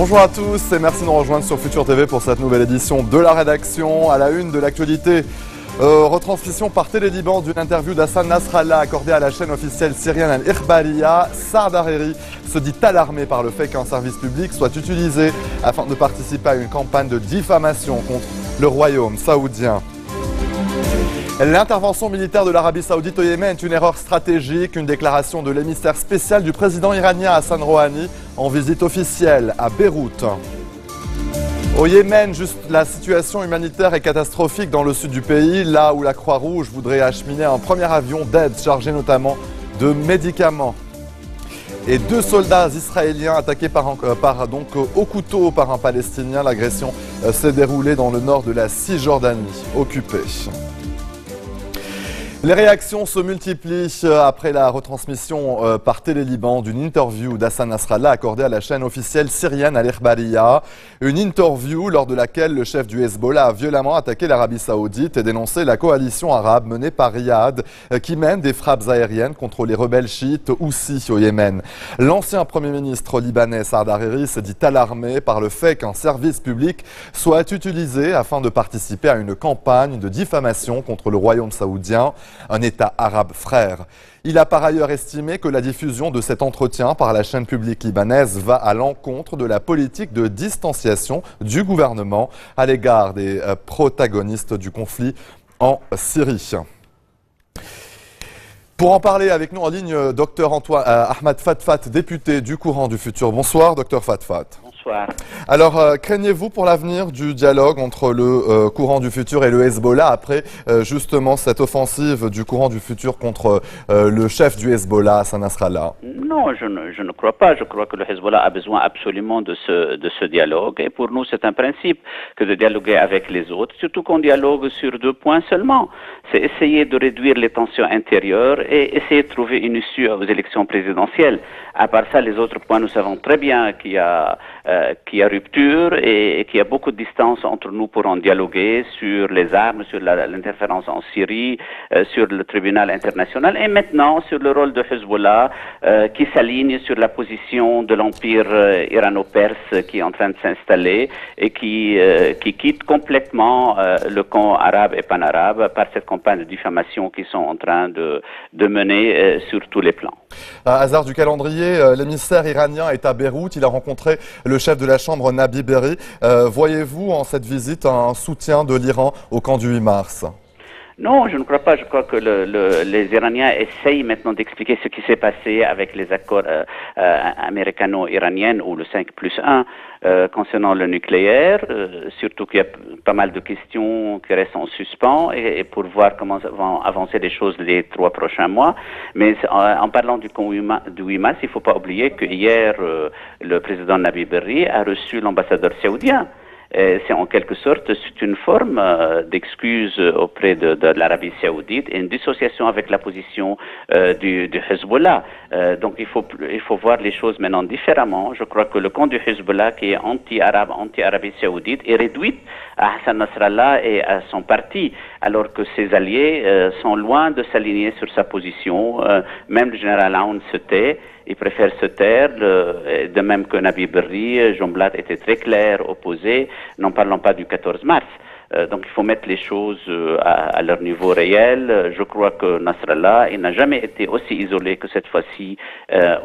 Bonjour à tous et merci de nous rejoindre sur Futur TV pour cette nouvelle édition de la rédaction. À la une de l'actualité, retransmission par Télé-Liban d'une interview d'Hassan Nasrallah accordée à la chaîne officielle syrienne Al-Ikhbariyya. Saad Hariri se dit alarmé par le fait qu'un service public soit utilisé afin de participer à une campagne de diffamation contre le royaume saoudien. L'intervention militaire de l'Arabie Saoudite au Yémen est une erreur stratégique, une déclaration de l'émissaire spécial du président iranien Hassan Rouhani en visite officielle à Beyrouth. Au Yémen, la situation humanitaire est catastrophique dans le sud du pays, là où la Croix-Rouge voudrait acheminer un premier avion d'aide chargé notamment de médicaments. Et 2 soldats israéliens attaqués au couteau par un Palestinien. L'agression s'est déroulée dans le nord de la Cisjordanie occupée. Les réactions se multiplient après la retransmission par Télé-Liban d'une interview d'Hassan Nasrallah accordée à la chaîne officielle syrienne Al-Ikhbariyya. Une interview lors de laquelle le chef du Hezbollah a violemment attaqué l'Arabie Saoudite et dénoncé la coalition arabe menée par Riyad qui mène des frappes aériennes contre les rebelles chiites Houthis au Yémen. L'ancien Premier ministre libanais Saad Hariri s'est dit alarmé par le fait qu'un service public soit utilisé afin de participer à une campagne de diffamation contre le royaume saoudien, un État arabe frère. Il a par ailleurs estimé que la diffusion de cet entretien par la chaîne publique libanaise va à l'encontre de la politique de distanciation du gouvernement à l'égard des protagonistes du conflit en Syrie. Pour en parler avec nous en ligne, Dr Ahmad Fatfat, député du Courant du Futur. Bonsoir, Dr Fatfat. Bonsoir. Alors, craignez-vous pour l'avenir du dialogue entre le Courant du Futur et le Hezbollah après justement cette offensive du Courant du Futur contre le chef du Hezbollah, Hassan Nasrallah? Non, je ne crois pas. Je crois que le Hezbollah a besoin absolument de ce dialogue. Et pour nous, c'est un principe que de dialoguer avec les autres, surtout qu'on dialogue sur 2 points seulement. C'est essayer de réduire les tensions intérieures et essayer de trouver une issue aux élections présidentielles. À part ça, les autres points, nous savons très bien qu'il y a rupture et qu'il y a beaucoup de distance entre nous pour en dialoguer sur les armes, sur l'interférence en Syrie, sur le tribunal international et maintenant sur le rôle de Hezbollah qui s'aligne sur la position de l'empire irano-perse qui est en train de s'installer et qui quitte complètement le camp arabe et pan-arabe par cette campagne de diffamation qu'ils sont en train de mener sur tous les plans. Hasard du calendrier, l'émissaire iranien est à Beyrouth. Il a rencontré le chef de la Chambre, Nabi Berri. Voyez-vous en cette visite un soutien de l'Iran au camp du 8 mars? Non, je ne crois pas. Je crois que les Iraniens essayent maintenant d'expliquer ce qui s'est passé avec les accords américano-iraniens ou le 5+1 concernant le nucléaire, surtout qu'il y a pas mal de questions qui restent en suspens et pour voir comment vont avancer les choses les 3 prochains mois. Mais en parlant du 8 mars, il ne faut pas oublier que hier, le président Nabi Berri a reçu l'ambassadeur saoudien. C'est en quelque sorte une forme d'excuse auprès de l'Arabie Saoudite et une dissociation avec la position du Hezbollah. Donc il faut voir les choses maintenant différemment. Je crois que le camp du Hezbollah qui est anti-arabe, anti-Arabie Saoudite est réduit à Hassan Nasrallah et à son parti, alors que ses alliés sont loin de s'aligner sur sa position. Même le général Aoun se tait. Il préfère se taire, de même que Nabi Berri, Jumblat était très clair, opposé, n'en parlons pas du 14 mars. Donc il faut mettre les choses à leur niveau réel. Je crois que Nasrallah, il n'a jamais été aussi isolé que cette fois-ci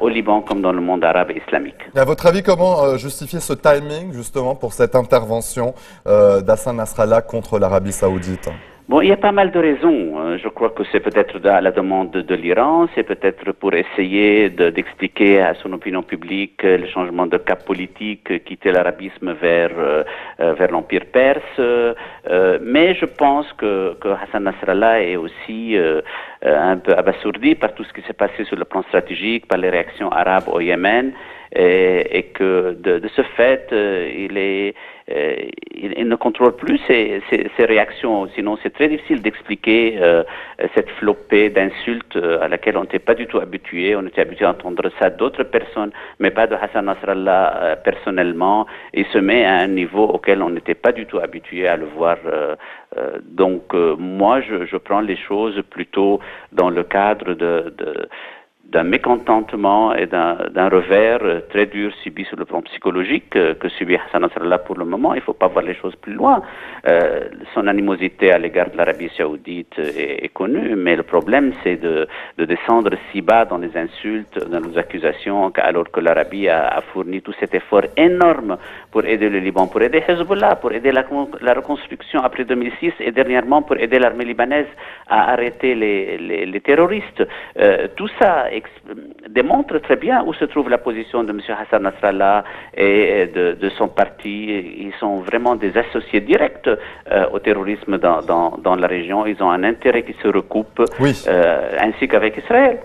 au Liban comme dans le monde arabe et islamique. Et à votre avis, comment justifier ce timing justement pour cette intervention d'Hassan Nasrallah contre l'Arabie Saoudite? Bon, il y a pas mal de raisons. Je crois que c'est peut-être à la demande de l'Iran, c'est peut-être pour essayer d'expliquer à son opinion publique le changement de cap politique, quitter l'arabisme vers l'empire perse. Mais je pense que Hassan Nasrallah est aussi un peu abasourdi par tout ce qui s'est passé sur le plan stratégique, par les réactions arabes au Yémen, et que de ce fait, il ne contrôle plus ses réactions. Sinon, c'est très difficile d'expliquer cette flopée d'insultes à laquelle on n'était pas du tout habitué. On était habitué à entendre ça d'autres personnes, mais pas de Hassan Nasrallah personnellement. Il se met à un niveau auquel on n'était pas du tout habitué à le voir. Donc, moi, je prends les choses plutôt dans le cadre d'un mécontentement et d'un revers très dur subi sur le plan psychologique que subit Hassan Nasrallah pour le moment. Il ne faut pas voir les choses plus loin. Son animosité à l'égard de l'Arabie Saoudite est connue, mais le problème c'est de descendre si bas dans les insultes, dans les accusations, alors que l'Arabie a fourni tout cet effort énorme pour aider le Liban, pour aider Hezbollah, pour aider la reconstruction après 2006 et dernièrement pour aider l'armée libanaise à arrêter les terroristes. Tout ça démontre très bien où se trouve la position de M. Hassan Nasrallah et de son parti. Ils sont vraiment des associés directs au terrorisme dans la région. Ils ont un intérêt qui se recoupe, ainsi qu'avec Israël.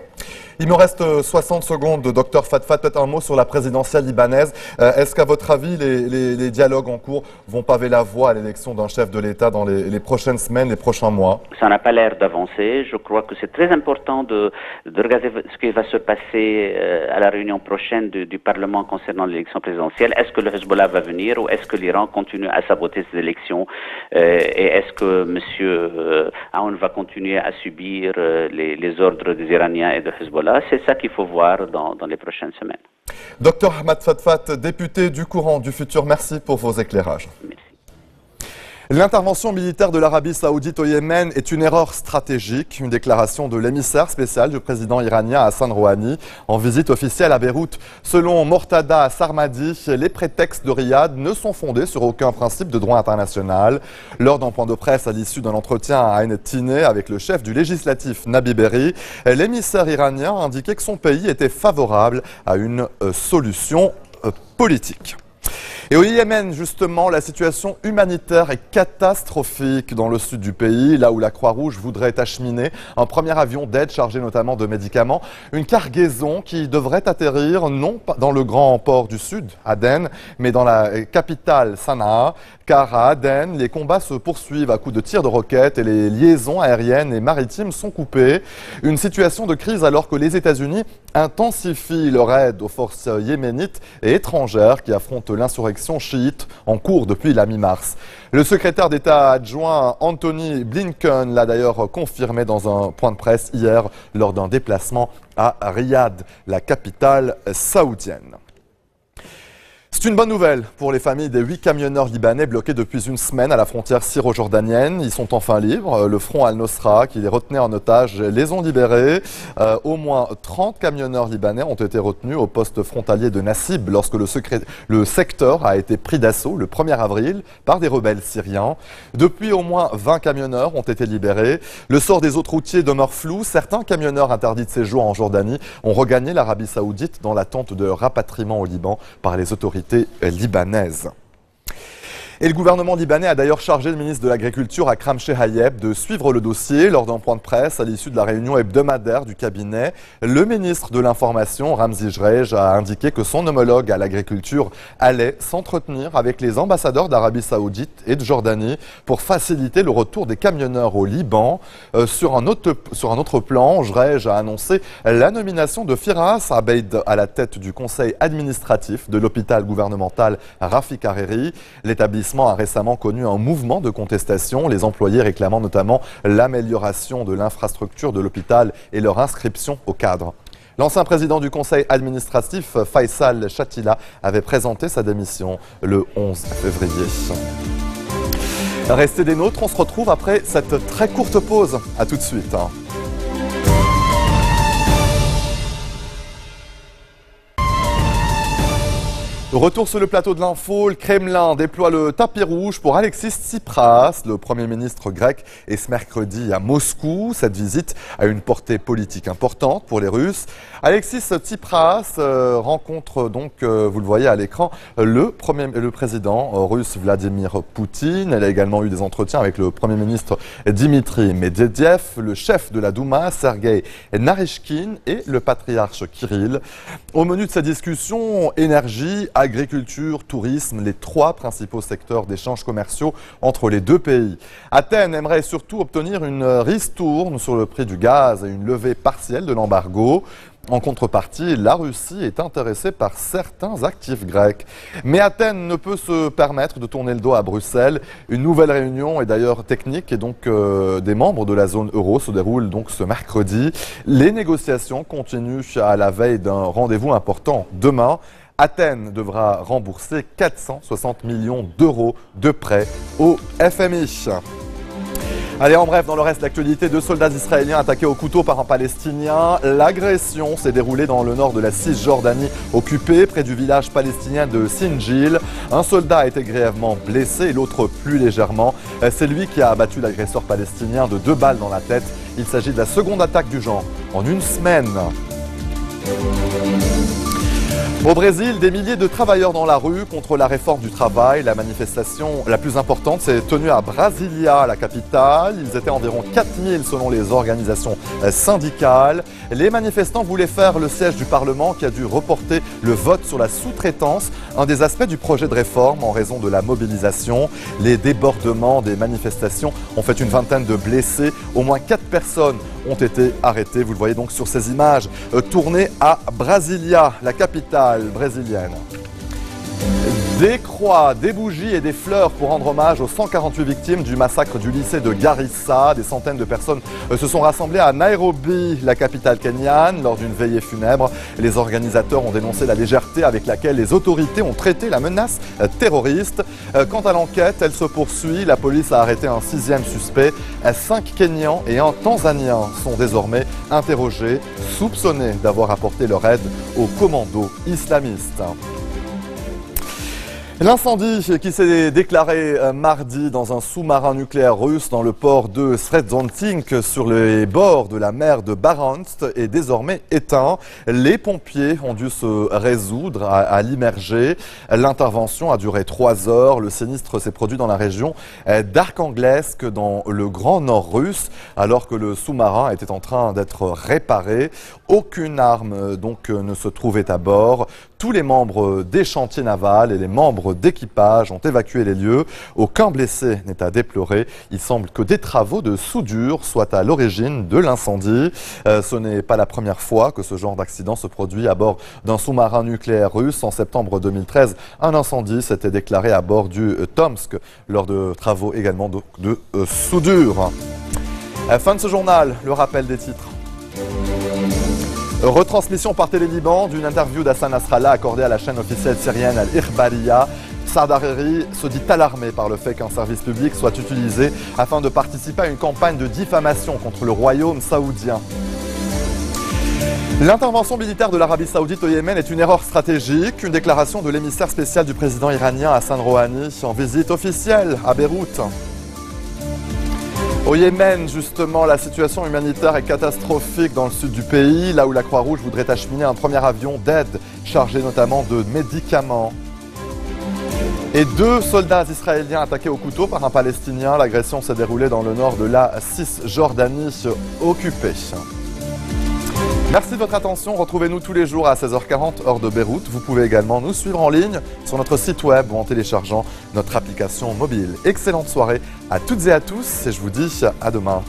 Il me reste 60 secondes, docteur Fatfat. Peut-être un mot sur la présidentielle libanaise. Est-ce qu'à votre avis, les dialogues en cours vont paver la voie à l'élection d'un chef de l'État dans les prochaines semaines, les prochains mois? Ça n'a pas l'air d'avancer. Je crois que c'est très important de regarder ce qui va se passer à la réunion prochaine du Parlement concernant l'élection présidentielle. Est-ce que le Hezbollah va venir ou est-ce que l'Iran continue à saboter ces élections? Et est-ce que M. Aoun va continuer à subir les ordres des Iraniens et de Hezbollah? C'est ça qu'il faut voir dans les prochaines semaines. Docteur Ahmad Fatfat, député du Courant du Futur, merci pour vos éclairages. Merci. L'intervention militaire de l'Arabie Saoudite au Yémen est une erreur stratégique. Une déclaration de l'émissaire spécial du président iranien Hassan Rouhani en visite officielle à Beyrouth. Selon Mortada Sarmadi, les prétextes de Riyad ne sont fondés sur aucun principe de droit international. Lors d'un point de presse à l'issue d'un entretien à Ain Tiné avec le chef du législatif Nabi Berri, l'émissaire iranien a indiqué que son pays était favorable à une solution politique. Et au Yémen, justement, la situation humanitaire est catastrophique dans le sud du pays, là où la Croix-Rouge voudrait acheminer un premier avion d'aide chargé notamment de médicaments. Une cargaison qui devrait atterrir non pas dans le grand port du sud, Aden, mais dans la capitale Sanaa. Car à Aden, les combats se poursuivent à coups de tirs de roquettes et les liaisons aériennes et maritimes sont coupées. Une situation de crise alors que les États-Unis intensifient leur aide aux forces yéménites et étrangères qui affrontent l'insurrection chiite en cours depuis la mi-mars. Le secrétaire d'État adjoint Anthony Blinken l'a d'ailleurs confirmé dans un point de presse hier lors d'un déplacement à Riyad, la capitale saoudienne. C'est une bonne nouvelle pour les familles des 8 camionneurs libanais bloqués depuis une semaine à la frontière syro-jordanienne. Ils sont enfin libres. Le front Al-Nosra, qui les retenait en otage, les ont libérés. Au moins 30 camionneurs libanais ont été retenus au poste frontalier de Nassib lorsque le secteur a été pris d'assaut le 1er avril par des rebelles syriens. Depuis, au moins 20 camionneurs ont été libérés. Le sort des autres routiers demeure flou. Certains camionneurs interdits de séjour en Jordanie ont regagné l'Arabie Saoudite dans l'attente de leur rapatriement au Liban par les autorités libanaise. Et le gouvernement libanais a d'ailleurs chargé le ministre de l'Agriculture, Akram Chehayeb, de suivre le dossier lors d'un point de presse à l'issue de la réunion hebdomadaire du cabinet. Le ministre de l'Information, Ramzi Jrej, a indiqué que son homologue à l'agriculture allait s'entretenir avec les ambassadeurs d'Arabie Saoudite et de Jordanie pour faciliter le retour des camionneurs au Liban. Sur un autre plan, Jrej a annoncé la nomination de Firas Abeid à la tête du conseil administratif de l'hôpital gouvernemental Rafik Hariri. L'établissement a récemment connu un mouvement de contestation, les employés réclamant notamment l'amélioration de l'infrastructure de l'hôpital et leur inscription au cadre. L'ancien président du conseil administratif, Faisal Chatila, avait présenté sa démission le 11 février. Restez des nôtres, on se retrouve après cette très courte pause. A tout de suite. Retour sur le plateau de l'info, le Kremlin déploie le tapis rouge pour Alexis Tsipras. Le Premier ministre grec est ce mercredi à Moscou. Cette visite a une portée politique importante pour les Russes. Alexis Tsipras rencontre donc, vous le voyez à l'écran, le président russe Vladimir Poutine. Elle a également eu des entretiens avec le Premier ministre Dmitry Medvedev, le chef de la Douma, Sergei Naryshkin, et le patriarche Kirill. Au menu de cette discussion, énergie, agriculture, tourisme, les 3 principaux secteurs d'échanges commerciaux entre les 2 pays. Athènes aimerait surtout obtenir une ristourne sur le prix du gaz et une levée partielle de l'embargo. En contrepartie, la Russie est intéressée par certains actifs grecs. Mais Athènes ne peut se permettre de tourner le dos à Bruxelles. Une nouvelle réunion est d'ailleurs technique et donc des membres de la zone euro se déroule donc ce mercredi. Les négociations continuent à la veille d'un rendez-vous important demain. Athènes devra rembourser 460 millions d'euros de prêts au FMI. Allez, en bref, dans le reste de l'actualité, 2 soldats israéliens attaqués au couteau par un Palestinien. L'agression s'est déroulée dans le nord de la Cisjordanie occupée, près du village palestinien de Sinjil. Un soldat a été grièvement blessé et l'autre plus légèrement. C'est lui qui a abattu l'agresseur palestinien de 2 balles dans la tête. Il s'agit de la seconde attaque du genre en une semaine. Au Brésil, des milliers de travailleurs dans la rue contre la réforme du travail. La manifestation la plus importante s'est tenue à Brasilia, la capitale. Ils étaient environ 4000 selon les organisations syndicales. Les manifestants voulaient faire le siège du Parlement qui a dû reporter le vote sur la sous-traitance, un des aspects du projet de réforme en raison de la mobilisation. Les débordements des manifestations ont fait une vingtaine de blessés. Au moins 4 personnes ont été arrêtées. Vous le voyez donc sur ces images tournées à Brasilia, la capitale brésilienne. Des croix, des bougies et des fleurs pour rendre hommage aux 148 victimes du massacre du lycée de Garissa. Des centaines de personnes se sont rassemblées à Nairobi, la capitale kenyane, lors d'une veillée funèbre. Les organisateurs ont dénoncé la légèreté avec laquelle les autorités ont traité la menace terroriste. Quant à l'enquête, elle se poursuit. La police a arrêté un 6e suspect. 5 Kenyans et un Tanzanien sont désormais interrogés, soupçonnés d'avoir apporté leur aide aux commandos islamistes. L'incendie qui s'est déclaré mardi dans un sous-marin nucléaire russe dans le port de Sredzontink sur les bords de la mer de Barents est désormais éteint. Les pompiers ont dû se résoudre à l'immerger. L'intervention a duré 3 heures. Le sinistre s'est produit dans la région d'Arkhangleisk dans le Grand Nord russe alors que le sous-marin était en train d'être réparé. Aucune arme donc ne se trouvait à bord. Tous les membres des chantiers navals et les membres d'équipage ont évacué les lieux. Aucun blessé n'est à déplorer. Il semble que des travaux de soudure soient à l'origine de l'incendie. Ce n'est pas la première fois que ce genre d'accident se produit à bord d'un sous-marin nucléaire russe. En septembre 2013, un incendie s'était déclaré à bord du Tomsk lors de travaux également de soudure. Fin de ce journal, le rappel des titres. Retransmission par Télé-Liban d'une interview d'Hassan Nasrallah accordée à la chaîne officielle syrienne Al-Ikhbariya. Saad Hariri se dit alarmé par le fait qu'un service public soit utilisé afin de participer à une campagne de diffamation contre le royaume saoudien. L'intervention militaire de l'Arabie Saoudite au Yémen est une erreur stratégique. Une déclaration de l'émissaire spécial du président iranien Hassan Rouhani en visite officielle à Beyrouth. Au Yémen, justement, la situation humanitaire est catastrophique dans le sud du pays, là où la Croix-Rouge voudrait acheminer un premier avion d'aide, chargé notamment de médicaments. Et 2 soldats israéliens attaqués au couteau par un Palestinien. L'agression s'est déroulée dans le nord de la Cisjordanie occupée. Merci de votre attention. Retrouvez-nous tous les jours à 16h40, heure de Beyrouth. Vous pouvez également nous suivre en ligne sur notre site web ou en téléchargeant notre application mobile. Excellente soirée à toutes et à tous et je vous dis à demain.